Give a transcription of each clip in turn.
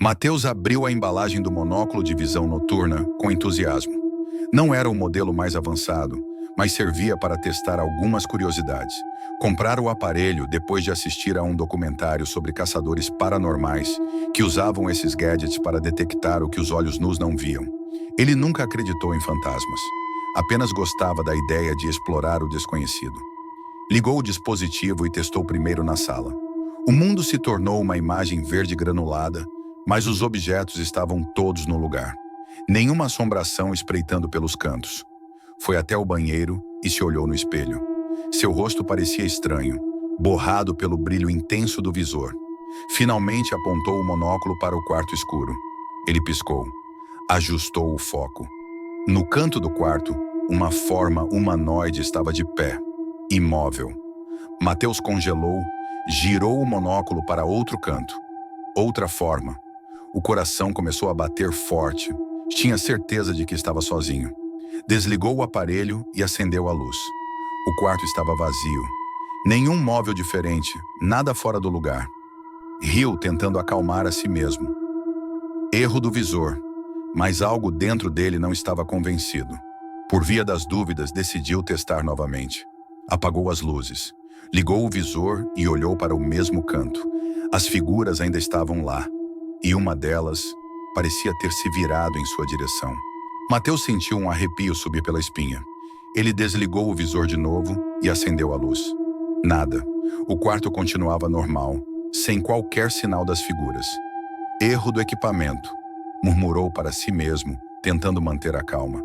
Mateus abriu a embalagem do monóculo de visão noturna com entusiasmo. Não era o modelo mais avançado, mas servia para testar algumas curiosidades. Comprar o aparelho depois de assistir a um documentário sobre caçadores paranormais que usavam esses gadgets para detectar o que os olhos nus não viam. Ele nunca acreditou em fantasmas. Apenas gostava da ideia de explorar o desconhecido. Ligou o dispositivo e testou primeiro na sala. O mundo se tornou uma imagem verde granulada, mas os objetos estavam todos no lugar. Nenhuma assombração espreitando pelos cantos. Foi até o banheiro e se olhou no espelho. Seu rosto parecia estranho, borrado pelo brilho intenso do visor. Finalmente apontou o monóculo para o quarto escuro. Ele piscou. Ajustou o foco. No canto do quarto, uma forma humanoide estava de pé, imóvel. Mateus congelou, girou o monóculo para outro canto. Outra forma. O coração começou a bater forte. Tinha certeza de que estava sozinho. Desligou o aparelho e acendeu a luz. O quarto estava vazio. Nenhum móvel diferente, nada fora do lugar. Riu tentando acalmar a si mesmo. Erro do visor, mas algo dentro dele não estava convencido. Por via das dúvidas, decidiu testar novamente. Apagou as luzes, ligou o visor e olhou para o mesmo canto. As figuras ainda estavam lá, e uma delas parecia ter se virado em sua direção. Mateus sentiu um arrepio subir pela espinha. Ele desligou o visor de novo e acendeu a luz. Nada. O quarto continuava normal, sem qualquer sinal das figuras. Erro do equipamento, murmurou para si mesmo, tentando manter a calma.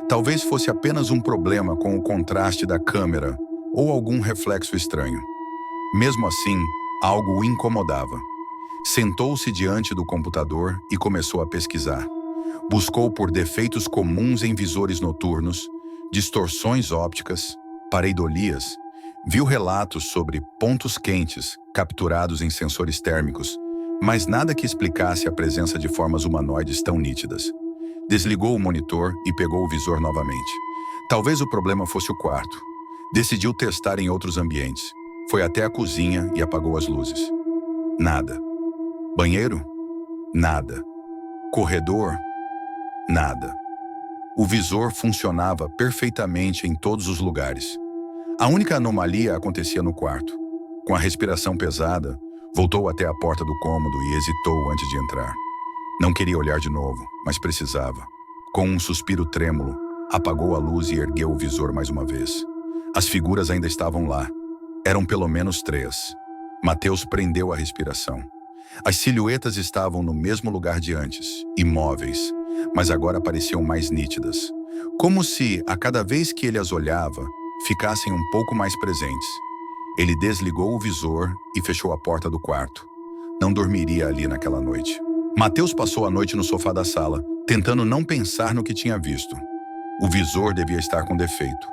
Talvez fosse apenas um problema com o contraste da câmera ou algum reflexo estranho. Mesmo assim, algo o incomodava. Sentou-se diante do computador e começou a pesquisar. Buscou por defeitos comuns em visores noturnos, distorções ópticas, pareidolias. Viu relatos sobre pontos quentes capturados em sensores térmicos, mas nada que explicasse a presença de formas humanoides tão nítidas. Desligou o monitor e pegou o visor novamente. Talvez o problema fosse o quarto. Decidiu testar em outros ambientes. Foi até a cozinha e apagou as luzes. Nada. Banheiro? Nada. Corredor? Nada. O visor funcionava perfeitamente em todos os lugares. A única anomalia acontecia no quarto. Com a respiração pesada, voltou até a porta do cômodo e hesitou antes de entrar. Não queria olhar de novo, mas precisava. Com um suspiro trêmulo, apagou a luz e ergueu o visor mais uma vez. As figuras ainda estavam lá. Eram pelo menos 3. Mateus prendeu a respiração. As silhuetas estavam no mesmo lugar de antes, imóveis, mas agora pareciam mais nítidas. Como se, a cada vez que ele as olhava, ficassem um pouco mais presentes. Ele desligou o visor e fechou a porta do quarto. Não dormiria ali naquela noite. Mateus passou a noite no sofá da sala, tentando não pensar no que tinha visto. O visor devia estar com defeito.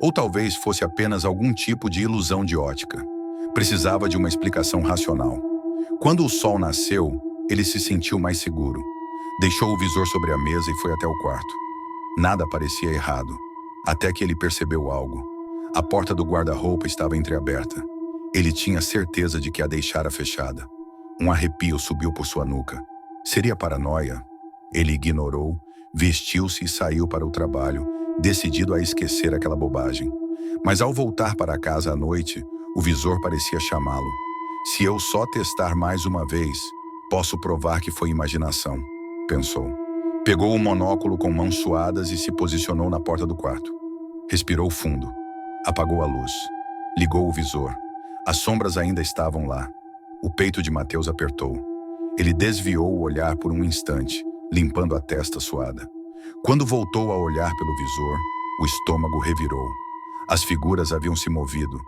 Ou talvez fosse apenas algum tipo de ilusão de ótica. Precisava de uma explicação racional. Quando o sol nasceu, ele se sentiu mais seguro. Deixou o visor sobre a mesa e foi até o quarto. Nada parecia errado, até que ele percebeu algo. A porta do guarda-roupa estava entreaberta. Ele tinha certeza de que a deixara fechada. Um arrepio subiu por sua nuca. Seria paranoia? Ele ignorou, vestiu-se e saiu para o trabalho, decidido a esquecer aquela bobagem. Mas ao voltar para casa à noite, o visor parecia chamá-lo. Se eu só testar mais uma vez, posso provar que foi imaginação, pensou. Pegou o monóculo com mãos suadas e se posicionou na porta do quarto. Respirou fundo. Apagou a luz. Ligou o visor. As sombras ainda estavam lá. O peito de Mateus apertou. Ele desviou o olhar por um instante, limpando a testa suada. Quando voltou a olhar pelo visor, o estômago revirou. As figuras haviam se movido.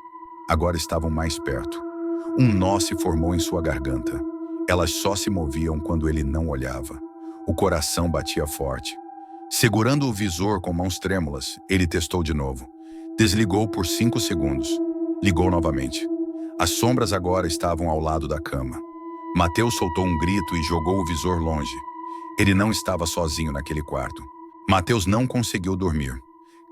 Agora estavam mais perto. Um nó se formou em sua garganta. Elas só se moviam quando ele não olhava. O coração batia forte. Segurando o visor com mãos trêmulas, ele testou de novo. Desligou por 5 segundos. Ligou novamente. As sombras agora estavam ao lado da cama. Mateus soltou um grito e jogou o visor longe. Ele não estava sozinho naquele quarto. Mateus não conseguiu dormir.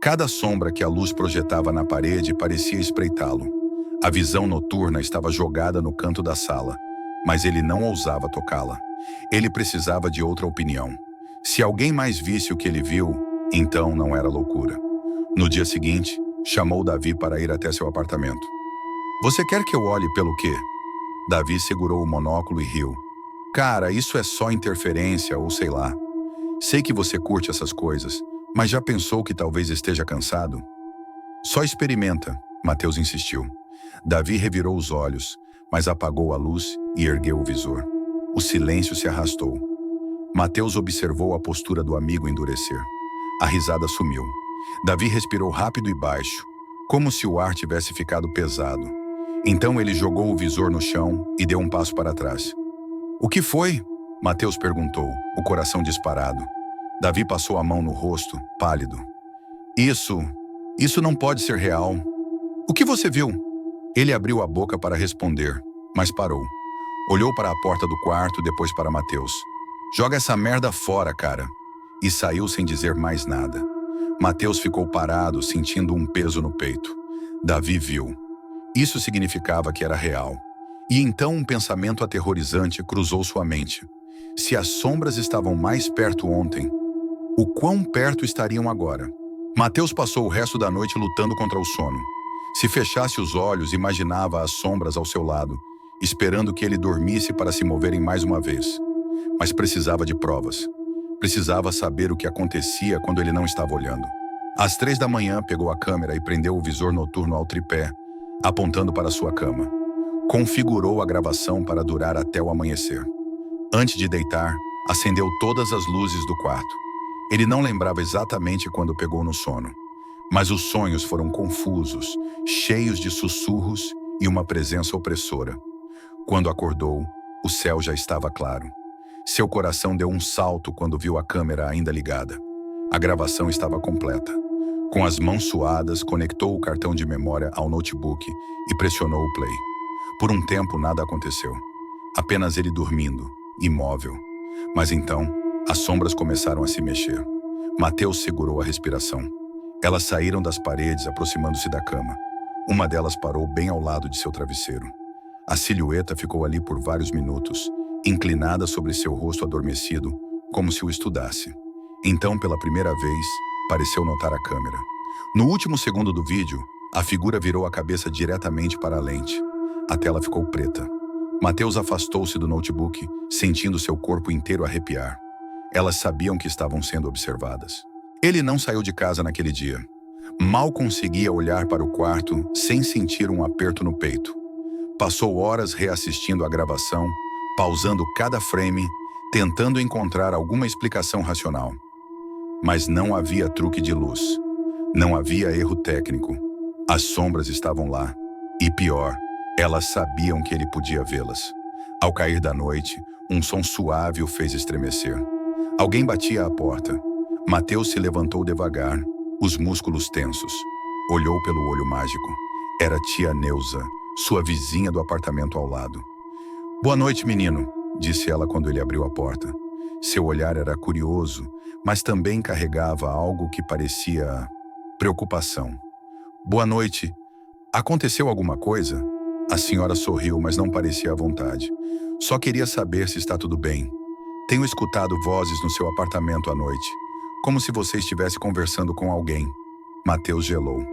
Cada sombra que a luz projetava na parede parecia espreitá-lo. A visão noturna estava jogada no canto da sala, mas ele não ousava tocá-la. Ele precisava de outra opinião. Se alguém mais visse o que ele viu, então não era loucura. No dia seguinte, chamou Davi para ir até seu apartamento. Você quer que eu olhe pelo quê? Davi segurou o monóculo e riu. Cara, isso é só interferência ou sei lá. Sei que você curte essas coisas, mas já pensou que talvez esteja cansado? Só experimenta, Mateus insistiu. Davi revirou os olhos, mas apagou a luz e ergueu o visor. O silêncio se arrastou. Mateus observou a postura do amigo endurecer. A risada sumiu. Davi respirou rápido e baixo, como se o ar tivesse ficado pesado. Então ele jogou o visor no chão e deu um passo para trás. O que foi? Mateus perguntou, o coração disparado. Davi passou a mão no rosto, pálido. Isso não pode ser real. O que você viu? Ele abriu a boca para responder, mas parou. Olhou para a porta do quarto, depois para Mateus. Joga essa merda fora, cara. E saiu sem dizer mais nada. Mateus ficou parado, sentindo um peso no peito. Davi viu. Isso significava que era real. E então um pensamento aterrorizante cruzou sua mente. Se as sombras estavam mais perto ontem, o quão perto estariam agora? Mateus passou o resto da noite lutando contra o sono. Se fechasse os olhos, imaginava as sombras ao seu lado, esperando que ele dormisse para se moverem mais uma vez. Mas precisava de provas. Precisava saber o que acontecia quando ele não estava olhando. Às 3 da manhã, pegou a câmera e prendeu o visor noturno ao tripé, apontando para sua cama. Configurou a gravação para durar até o amanhecer. Antes de deitar, acendeu todas as luzes do quarto. Ele não lembrava exatamente quando pegou no sono, mas os sonhos foram confusos, cheios de sussurros e uma presença opressora. Quando acordou, o céu já estava claro. Seu coração deu um salto quando viu a câmera ainda ligada. A gravação estava completa. Com as mãos suadas, conectou o cartão de memória ao notebook e pressionou o play. Por um tempo, nada aconteceu. Apenas ele dormindo, imóvel. Mas então, as sombras começaram a se mexer. Mateus segurou a respiração. Elas saíram das paredes, aproximando-se da cama. Uma delas parou bem ao lado de seu travesseiro. A silhueta ficou ali por vários minutos, inclinada sobre seu rosto adormecido, como se o estudasse. Então, pela primeira vez, pareceu notar a câmera. No último segundo do vídeo, a figura virou a cabeça diretamente para a lente. A tela ficou preta. Mateus afastou-se do notebook, sentindo seu corpo inteiro arrepiar. Elas sabiam que estavam sendo observadas. Ele não saiu de casa naquele dia. Mal conseguia olhar para o quarto sem sentir um aperto no peito. Passou horas reassistindo a gravação, pausando cada frame, tentando encontrar alguma explicação racional. Mas não havia truque de luz. Não havia erro técnico. As sombras estavam lá. E pior, elas sabiam que ele podia vê-las. Ao cair da noite, um som suave o fez estremecer. Alguém batia à porta. Mateus se levantou devagar, os músculos tensos. Olhou pelo olho mágico. Era tia Neuza, sua vizinha do apartamento ao lado. Boa noite, menino, disse ela quando ele abriu a porta. Seu olhar era curioso, mas também carregava algo que parecia preocupação. Boa noite. Aconteceu alguma coisa? A senhora sorriu, mas não parecia à vontade. Só queria saber se está tudo bem. Tenho escutado vozes no seu apartamento à noite, como se você estivesse conversando com alguém. Mateus gelou.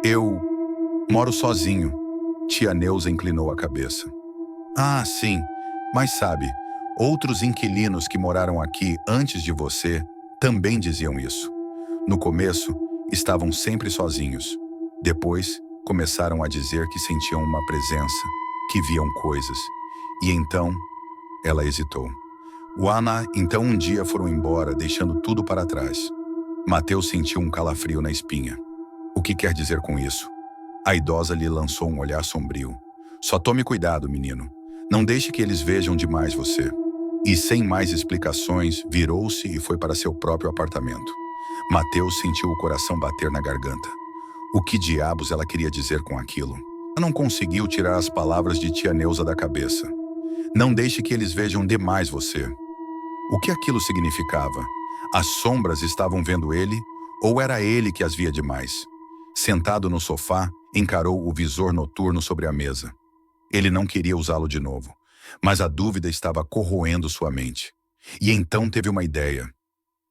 Eu moro sozinho. Tia Neuza inclinou a cabeça. Ah, sim, mas sabe, outros inquilinos que moraram aqui antes de você também diziam isso. No começo, estavam sempre sozinhos. Depois, começaram a dizer que sentiam uma presença, que viam coisas. E então, ela hesitou. Wana, então um dia foram embora, deixando tudo para trás. Mateus sentiu um calafrio na espinha. O que quer dizer com isso? A idosa lhe lançou um olhar sombrio. Só tome cuidado, menino. Não deixe que eles vejam demais você. E sem mais explicações, virou-se e foi para seu próprio apartamento. Mateus sentiu o coração bater na garganta. O que diabos ela queria dizer com aquilo? Ela não conseguiu tirar as palavras de tia Neuza da cabeça. Não deixe que eles vejam demais você. O que aquilo significava? As sombras estavam vendo ele, ou era ele que as via demais? Sentado no sofá, encarou o visor noturno sobre a mesa. Ele não queria usá-lo de novo, Mas a dúvida estava corroendo sua mente. E então teve uma ideia.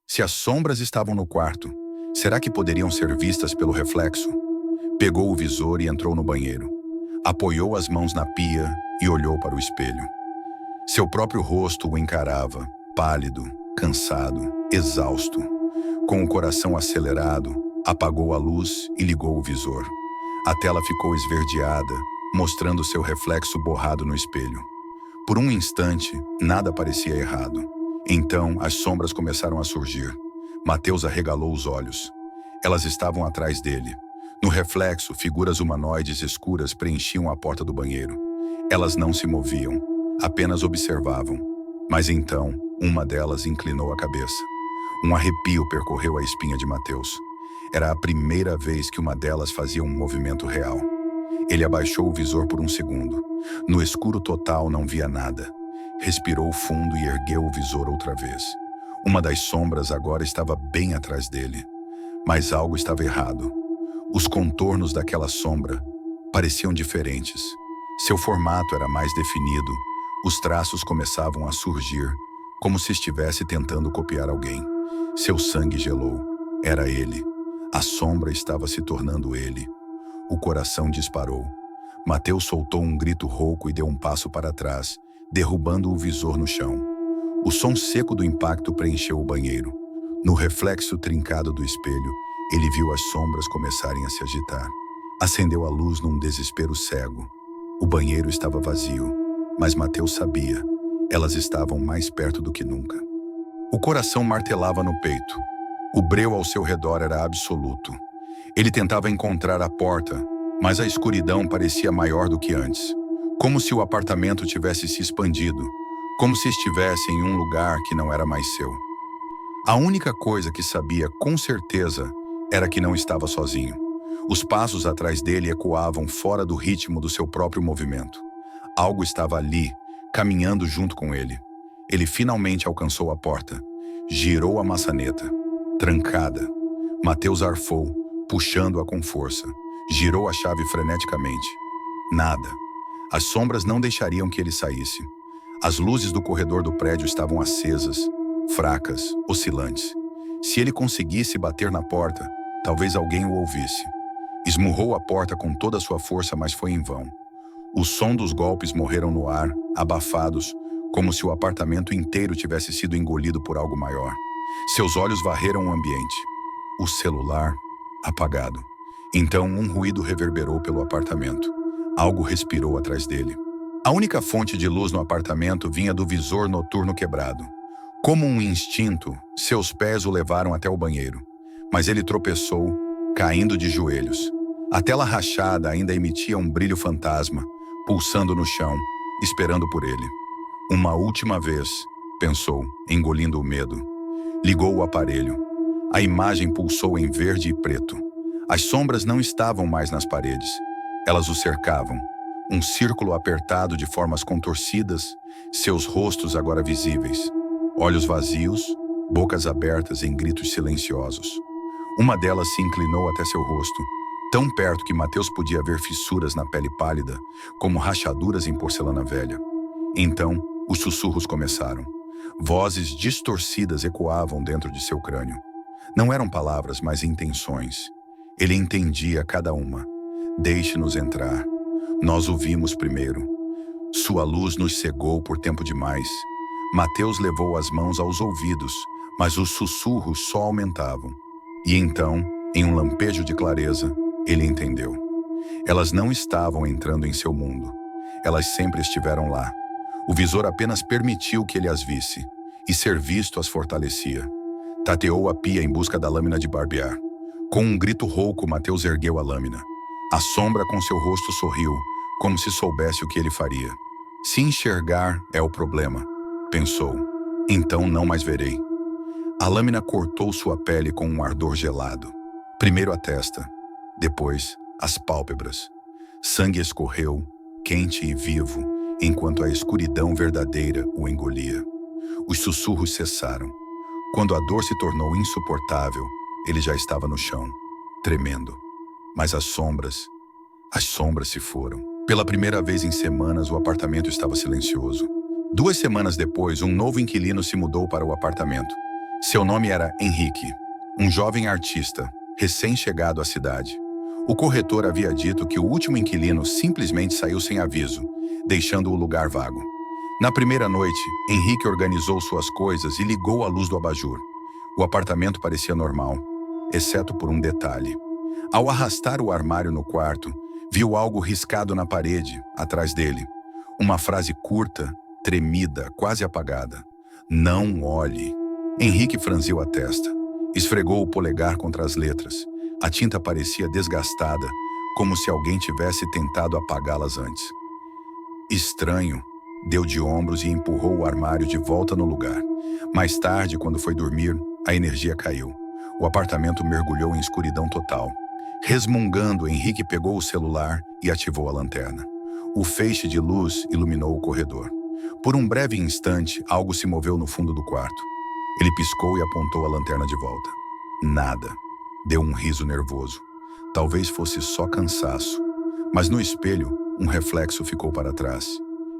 Se as sombras estavam no quarto, será que poderiam ser vistas pelo reflexo? Pegou o visor e entrou no banheiro. Apoiou as mãos na pia e olhou para o espelho. Seu próprio rosto o encarava, pálido, cansado, exausto. Com o coração acelerado, apagou a luz e ligou o visor. A tela ficou esverdeada, mostrando seu reflexo borrado no espelho. Por um instante, nada parecia errado. Então, as sombras começaram a surgir. Mateus arregalou os olhos. Elas estavam atrás dele. No reflexo, figuras humanoides escuras preenchiam a porta do banheiro. Elas não se moviam, apenas observavam. Mas então, uma delas inclinou a cabeça. Um arrepio percorreu a espinha de Mateus. Era a primeira vez que uma delas fazia um movimento real. Ele abaixou o visor por um segundo. No escuro total não via nada. Respirou fundo e ergueu o visor outra vez. Uma das sombras agora estava bem atrás dele. Mas algo estava errado. Os contornos daquela sombra pareciam diferentes. Seu formato era mais definido. Os traços começavam a surgir, como se estivesse tentando copiar alguém. Seu sangue gelou. Era ele. A sombra estava se tornando ele. O coração disparou. Mateus soltou um grito rouco e deu um passo para trás, derrubando o visor no chão. O som seco do impacto preencheu o banheiro. No reflexo trincado do espelho, ele viu as sombras começarem a se agitar. Acendeu a luz num desespero cego. O banheiro estava vazio, mas Mateus sabia. Elas estavam mais perto do que nunca. O coração martelava no peito. O breu ao seu redor era absoluto. Ele tentava encontrar a porta, mas a escuridão parecia maior do que antes. Como se o apartamento tivesse se expandido, como se estivesse em um lugar que não era mais seu. A única coisa que sabia com certeza era que não estava sozinho. Os passos atrás dele ecoavam fora do ritmo do seu próprio movimento. Algo estava ali, caminhando junto com ele. Ele finalmente alcançou a porta. Girou a maçaneta. Trancada. Mateus arfou, puxando-a com força. Girou a chave freneticamente. Nada. As sombras não deixariam que ele saísse. As luzes do corredor do prédio estavam acesas, fracas, oscilantes. Se ele conseguisse bater na porta, talvez alguém o ouvisse. Esmurrou a porta com toda a sua força, mas foi em vão. O som dos golpes morreram no ar, abafados, como se o apartamento inteiro tivesse sido engolido por algo maior. Seus olhos varreram o ambiente. O celular, apagado. Então um ruído reverberou pelo apartamento. Algo respirou atrás dele. A única fonte de luz no apartamento vinha do visor noturno quebrado. Como um instinto, seus pés o levaram até o banheiro. Mas ele tropeçou, caindo de joelhos. A tela rachada ainda emitia um brilho fantasma, pulsando no chão, esperando por ele. Uma última vez, pensou, engolindo o medo. Ligou o aparelho. A imagem pulsou em verde e preto. As sombras não estavam mais nas paredes. Elas o cercavam. Um círculo apertado de formas contorcidas, seus rostos agora visíveis. Olhos vazios, bocas abertas em gritos silenciosos. Uma delas se inclinou até seu rosto, tão perto que Mateus podia ver fissuras na pele pálida, como rachaduras em porcelana velha. Então, os sussurros começaram. Vozes distorcidas ecoavam dentro de seu crânio. Não eram palavras, mas intenções. Ele entendia cada uma. Deixe-nos entrar. Nós o vimos primeiro. Sua luz nos cegou por tempo demais. Mateus levou as mãos aos ouvidos, mas os sussurros só aumentavam. E então, em um lampejo de clareza, ele entendeu. Elas não estavam entrando em seu mundo. Elas sempre estiveram lá. O visor apenas permitiu que ele as visse, e ser visto as fortalecia. Tateou a pia em busca da lâmina de barbear. Com um grito rouco, Mateus ergueu a lâmina. A sombra com seu rosto sorriu, como se soubesse o que ele faria. Se enxergar é o problema, pensou. Então não mais verei. A lâmina cortou sua pele com um ardor gelado. Primeiro a testa, depois as pálpebras. Sangue escorreu, quente e vivo, enquanto a escuridão verdadeira o engolia. Os sussurros cessaram. Quando a dor se tornou insuportável, ele já estava no chão, tremendo. Mas as sombras se foram. Pela primeira vez em semanas, o apartamento estava silencioso. 2 semanas depois, um novo inquilino se mudou para o apartamento. Seu nome era Henrique, um jovem artista, recém-chegado à cidade. O corretor havia dito que o último inquilino simplesmente saiu sem aviso, deixando o lugar vago. Na primeira noite, Henrique organizou suas coisas e ligou a luz do abajur. O apartamento parecia normal, exceto por um detalhe. Ao arrastar o armário no quarto, viu algo riscado na parede, atrás dele. Uma frase curta, tremida, quase apagada. Não olhe. Henrique franziu a testa. Esfregou o polegar contra as letras. A tinta parecia desgastada, como se alguém tivesse tentado apagá-las antes. Estranho. Deu de ombros e empurrou o armário de volta no lugar. Mais tarde, quando foi dormir, a energia caiu. O apartamento mergulhou em escuridão total. Resmungando, Henrique pegou o celular e ativou a lanterna. O feixe de luz iluminou o corredor. Por um breve instante, algo se moveu no fundo do quarto. Ele piscou e apontou a lanterna de volta. Nada. Deu um riso nervoso. Talvez fosse só cansaço. Mas no espelho, um reflexo ficou para trás.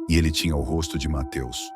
E ele tinha o rosto de Mateus.